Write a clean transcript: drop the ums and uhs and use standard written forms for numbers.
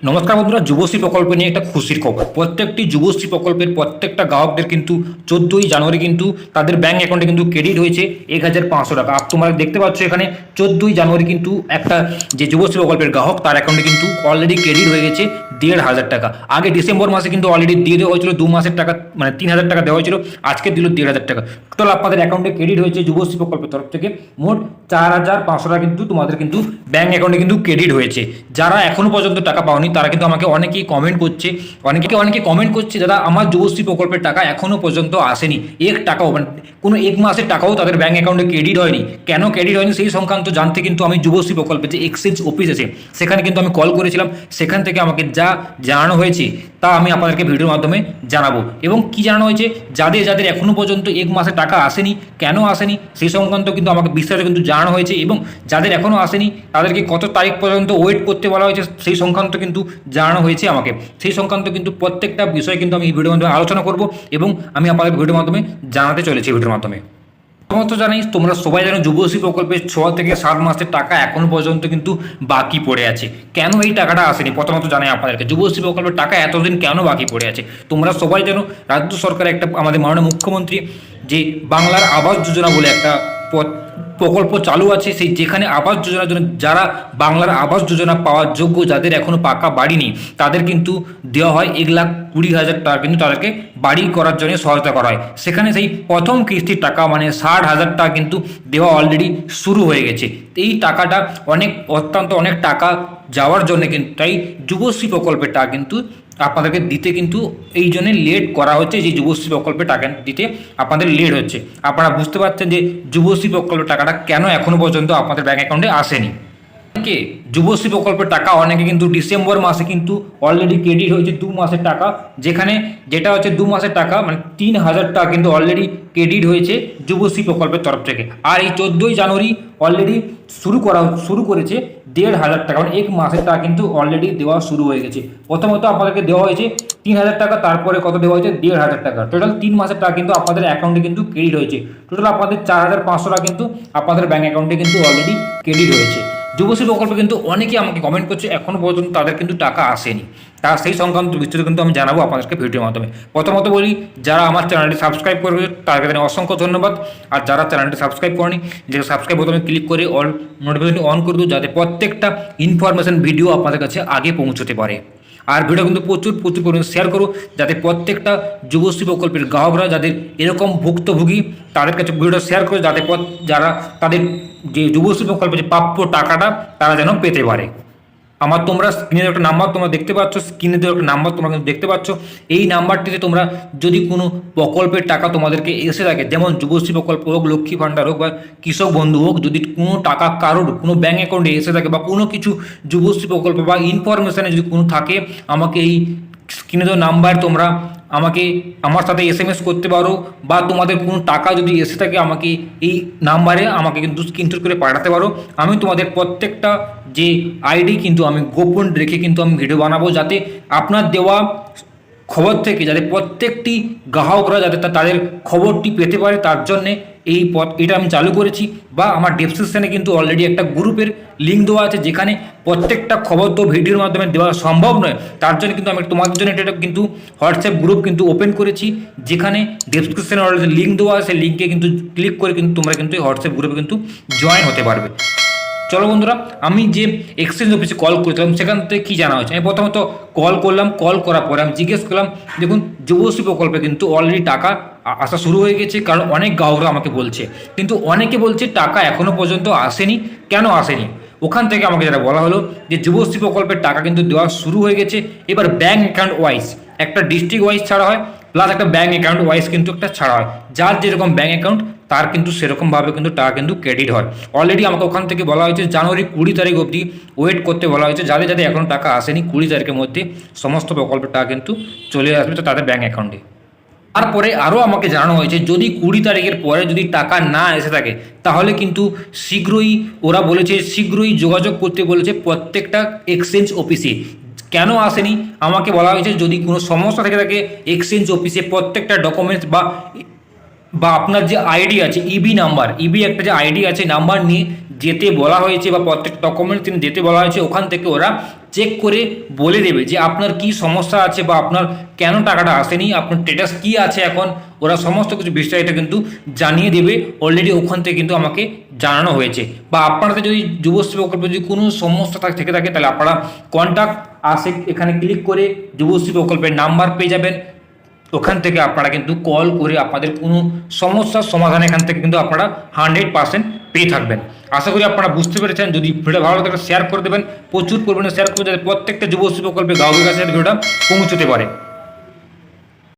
নমস্কার বন্ধুরা, যুবশ্রী প্রকল্প নিয়ে একটা খুশির খবর। প্রত্যেকটি যুবশ্রী প্রকল্পের প্রত্যেকটা গ্রাহকদের কিন্তু 14ই জানুয়ারি কিন্তু তাদের ব্যাঙ্ক অ্যাকাউন্টে কিন্তু ক্রেডিট হয়েছে 1500 টাকা। আর তোমরা দেখতে পাচ্ছ এখানে 14ই জানুয়ারি কিন্তু একটা যে যুবশ্রী প্রকল্পের গ্রাহক তার অ্যাকাউন্টে কিন্তু অলরেডি ক্রেডিট হয়ে গেছে 1500 টাকা। আগে ডিসেম্বর মাসে কিন্তু অলরেডি দিয়ে দেওয়া হয়েছিল 2 মাসের টাকা, মানে 3000 টাকা দেওয়া হয়েছিল, আজকে দিল 1500 টাকা। টোটাল আপনাদের অ্যাকাউন্টে ক্রেডিট হয়েছে যুবশ্রী প্রকল্পের তরফ থেকে মোট 4500 টাকা কিন্তু তোমাদের কিন্তু ব্যাঙ্ক অ্যাকাউন্টে কিন্তু ক্রেডিট হয়েছে। যারা এখনো পর্যন্ত টাকা পাওনি তারা কিন্তু আমাকে অনেকেই কমেন্ট করছে, অনেকে কমেন্ট করছে দাদা আমার যুবশ্রী প্রকল্পের টাকা এখনো পর্যন্ত আসেনি, এক টাকাও, মানে কোনো এক মাসের টাকাও তাদের ব্যাঙ্ক অ্যাকাউন্টে ক্রেডিট হয়নি। কেন ক্রেডিট হয়নি সেই সংক্রান্ত জানতে কিন্তু আমি যুবশ্রী প্রকল্পের যে এক্সচেঞ্জ অফিস আছে সেখানে কিন্তু আমি কল করেছিলাম। সেখান থেকে আমাকে যা জানানো হয়েছে তা আমি আপনাদেরকে ভিডিওর মাধ্যমে জানাবো। এবং কি জানানো হয়েছে, যাদের যাদের এখনো পর্যন্ত এক মাসের টাকা আসেনি, কেন আসেনি সেই সংক্রান্ত কিন্তু আমাকে বিস্তারিত কিন্তু জানানো হয়েছে। এবং যাদের এখনও আসেনি তাদেরকে কত তারিখ পর্যন্ত ওয়েট করতে বলা হয়েছে সেই সংক্রান্ত কিন্তু জানানো হয়েছে আমাকে। সেই সংক্রান্ত কিন্তু প্রত্যেকটা বিষয় কিন্তু আমি এই ভিডিওর মাধ্যমে আলোচনা করব এবং আমি আপনাদের ভিডিওর মাধ্যমে জানাতে চলেছি। ভিডিওর মাধ্যমে প্রথমত জানাই, তোমরা সবাই জানো যুবশ্রী প্রকল্পের 6 থেকে 7 মাসের টাকা এখনো পর্যন্ত কিন্তু বাকি পড়ে আছে। কেন এই টাকাটা আসেনি প্রথমত জানাই আপনাদেরকে, যুবশ্রী প্রকল্পের টাকা এতদিন কেন বাকি পড়ে আছে। তোমরা সবাই জানো রাজ্য সরকার একটা, আমাদের মাননীয় মুখ্যমন্ত্রী যে বাংলার আবাস যোজনা বলে একটা প্রকল্প চালু আছে, সেই যেখানে আবাস যোজনার জন্য যারা বাংলার আবাস যোজনা পাওয়ার যোগ্য, যাদের এখনো পাকা বাড়ি নেই, তাদের কিন্তু দেওয়া হয় 1,20,000 টাকা কিন্তু তাদেরকে বাড়ি করার জন্য সহায়তা করা হয়। সেখানে সেই প্রথম কিস্তির টাকা মানে 60,000 টাকা কিন্তু দেওয়া অলরেডি শুরু হয়ে গেছে। এই টাকাটা অনেক টাকা যাওয়ার জন্য কিন্তু তাই যুবশ্রী প্রকল্পের টাকা কিন্তু আপনাদেরকে দিতে কিন্তু এই জন্য লেট করা হচ্ছে। যে যুবশ্রী প্রকল্পের টাকা দিতে আপনাদের লেট হচ্ছে। আপনারা বুঝতে পারছেন যে যুবশ্রী প্রকল্পের টাকাটা কেন এখনো পর্যন্ত আপনাদের ব্যাঙ্ক অ্যাকাউন্টে আসেনি। অনেকে যুবশ্রী প্রকল্পের টাকা অনেকে কিন্তু ডিসেম্বর মাসে কিন্তু অলরেডি ক্রেডিট হয়েছে 2 মাসের টাকা, যেটা হচ্ছে 2 মাসের টাকা মানে 3000 টাকা কিন্তু অলরেডি ক্রেডিট হয়েছে যুবশ্রী প্রকল্পের তরফ থেকে। আর এই 14ই জানুয়ারি অলরেডি শুরু করেছে 1500 টাকা, মানে এক মাসের টাকা কিন্তু অলরেডি দেওয়া শুরু হয়ে গেছে। প্রথমত আপনাদেরকে দেওয়া হয়েছে 3000 টাকা, তারপরে কত দেওয়া হয়েছে 1500 টাকা, টোটাল 3 মাসের টাকা কিন্তু আপনাদের অ্যাকাউন্টে কিন্তু ক্রেডিট হয়েছে। টোটাল আপনাদের 4500 টাকা কিন্তু আপনাদের ব্যাঙ্ক অ্যাকাউন্টে কিন্তু অলরেডি ক্রেডিট হয়েছে। যুবশ্রী প্রকল্পে কিন্তু অনেকেই আমাকে কমেন্ট করছে এখনও পর্যন্ত তাদের কিন্তু টাকা আসেনি। তার সেই সংক্রান্ত বিস্তারিত কিন্তু আমি জানাবো আপনাদেরকে ভিডিওর মাধ্যমে। প্রথমত বলি, যারা আমার চ্যানেলটি সাবস্ক্রাইব করবে তাদেরকে অসংখ্য ধন্যবাদ। আর যারা চ্যানেলটি সাবস্ক্রাইব করেনি, যে সাবস্ক্রাইব বোতামে ক্লিক করে অল নোটিফিকেশন অন করে দিও, যাতে প্রত্যেকটা ইনফরমেশন ভিডিও আপনাদের কাছে আগে পৌঁছতে পারে। আর ভিডিও কিন্তু প্রচুর পরিমাণে শেয়ার করো, যাতে প্রত্যেকটা যুবশ্রী প্রকল্পের গ্রাহকরা যাদের এরকম ভুক্তভোগী তাদের কাছে ভিডিওটা শেয়ার করে, যাতে যারা তাদের যে যুবশ্রী প্রকল্পের যে প্রাপ্য টাকাটা তারা যেন পেতে পারে। তোমরা স্ক্রিনে একটা নাম্বার তোমরা দেখতে পাচ্ছ, স্ক্রিনে দেওয়া একটা নাম্বার তোমরা কিন্তু দেখতে পাচ্ছ। এই নাম্বারটিতে তোমরা যদি কোনো প্রকল্পের টাকা তোমাদেরকে এসে থাকে, যেমন যুবশ্রী প্রকল্প হোক, লক্ষ্মী ভাণ্ডার হোক বা কৃষক বন্ধু হোক, যদি কোনো টাকা কারোর কোনো ব্যাঙ্ক অ্যাকাউন্টে এসে থাকে বা কোনো কিছু যুবশ্রী প্রকল্প বা ইনফরমেশানে যদি কোনো থাকে, আমাকে এই স্ক্রিনে দেওয়া নাম্বার তোমরা আমার সাথে SMS করতে পারো, বা তোমাদের কোনো টাকা যদি এসে থাকে আমাকে এই নাম্বারে আমাকে কিন্তু স্ক্রিনশট করে পাঠাতে পারো। আমি তোমাদের প্রত্যেকটা যে আইডি কিন্তু আমি গোপন রেখে কিন্তু আমি ভিডিও বানাবো, যাতে আপনার দেওয়া খবর থেকে যাতে প্রত্যেকটি গ্রাহকরা যাতে তাদের খবরটি পেতে পারে, তার জন্যে এটা আমি চালু করেছি। বা আমার ডেসক্রিপশনে কিন্তু অলরেডি একটা গ্রুপের লিঙ্ক দেওয়া আছে, যেখানে প্রত্যেকটা খবর তো ভিডিওর মাধ্যমে দেওয়া সম্ভব নয়, তার জন্য কিন্তু আমি তোমাদের জন্য এটা কিন্তু হোয়াটসঅ্যাপ গ্রুপ কিন্তু ওপেন করেছি, যেখানে ডেসক্রিপশনে অলরেডি লিঙ্ক দেওয়া আছে। লিঙ্কে কিন্তু ক্লিক করে কিন্তু তোমরা কিন্তু এই হোয়াটসঅ্যাপ গ্রুপে কিন্তু জয়েন হতে পারবে। চলো বন্ধুরা, আমি যে এক্সচেঞ্জ অফিসে কল করেছিলাম সেখান থেকে কী জানা হয়েছে। আমি প্রথমত কল করলাম, কল করার পরে আমি জিজ্ঞেস করলাম, দেখুন যুবশ্রী প্রকল্পে কিন্তু অলরেডি টাকা আসা শুরু হয়ে গেছে, কারণ অনেক গ্রাহকরা আমাকে বলছে, কিন্তু অনেকে বলছে টাকা এখনও পর্যন্ত আসেনি, কেন আসেনি। ওখান থেকে আমাকে যেটা বলা হলো যে যুবশ্রী প্রকল্পের টাকা কিন্তু দেওয়া শুরু হয়ে গেছে। এবার ব্যাঙ্ক অ্যাকাউন্ট ওয়াইজ, একটা ডিস্ট্রিক্ট ওয়াইজ ছাড়া হয়, প্লাস একটা ব্যাঙ্ক অ্যাকাউন্ট ওয়াইজ কিন্তু একটা ছাড়া হয়। যার যেরকম ব্যাঙ্ক অ্যাকাউন্ট তার কিন্তু সেরকমভাবে কিন্তু টাকা কিন্তু ক্রেডিট হয়। অলরেডি আমাকে ওখান থেকে বলা হয়েছে জানুয়ারি 20 তারিখ অবধি ওয়েট করতে বলা হয়েছে। যাদের যাদের এখনও টাকা আসেনি 20 তারিখের মধ্যে সমস্ত প্রকল্পের টাকা কিন্তু চলে আসবে তো তাদের ব্যাঙ্ক অ্যাকাউন্টে। তারপরে আরও আমাকে জানানো হয়েছে যদি 20 তারিখের পরে যদি টাকা না এসে থাকে, তাহলে কিন্তু ওরা বলেছে শীঘ্রই যোগাযোগ করতে বলেছে প্রত্যেকটা এক্সচেঞ্জ অফিসে। কেন আসেনি আমাকে বলা হয়েছে, যদি কোনো সমস্যা থেকে থাকে এক্সচেঞ্জ অফিসে প্রত্যেকটা ডকুমেন্টস বা বা আপনার যে আইডি আছে ইবি নাম্বার, ইবি একটা যে আইডি আছে নাম্বার নিয়ে যেতে বলা হয়েছে বা প্রত্যেক ডকুমেন্ট তিনি যেতে বলা হয়েছে, ওখান থেকে ওরা চেক করে বলে দেবে যে আপনার কি সমস্যা আছে বা আপনার কেন টাকাটা আসেনি, আপনার স্ট্যাটাস কি আছে এখন, ওরা সমস্ত কিছু বিস্তারিত কিন্তু জানিয়ে দেবে। অলরেডি ওখান থেকে কিন্তু আমাকে জানানো হয়েছে। বা আপনাদের যদি যুবশ্রী প্রকল্পে যদি কোনো সমস্যা থেকে থাকে তাহলে আপনারা কন্ট্যাক্ট আসে এখানে ক্লিক করে যুবশ্রী প্রকল্পের নাম্বার পেয়ে যাবেন। ওখান থেকে আপনারা কিন্তু কল করে আপনাদের কোনো সমস্যার সমাধান এখান থেকে কিন্তু আপনারা 100% পেয়ে থাকবেন। আশা করি আপনারা বুঝতে পেরেছেন। যদি ভিডিও ভালো লাগে শেয়ার করে দেবেন, প্রচুর পরিমাণে শেয়ার করে যাতে প্রত্যেকটা যুবশ্রী প্রকল্পে গ্রাহকের কাছে ভিডিওটা পৌঁছতে পারে।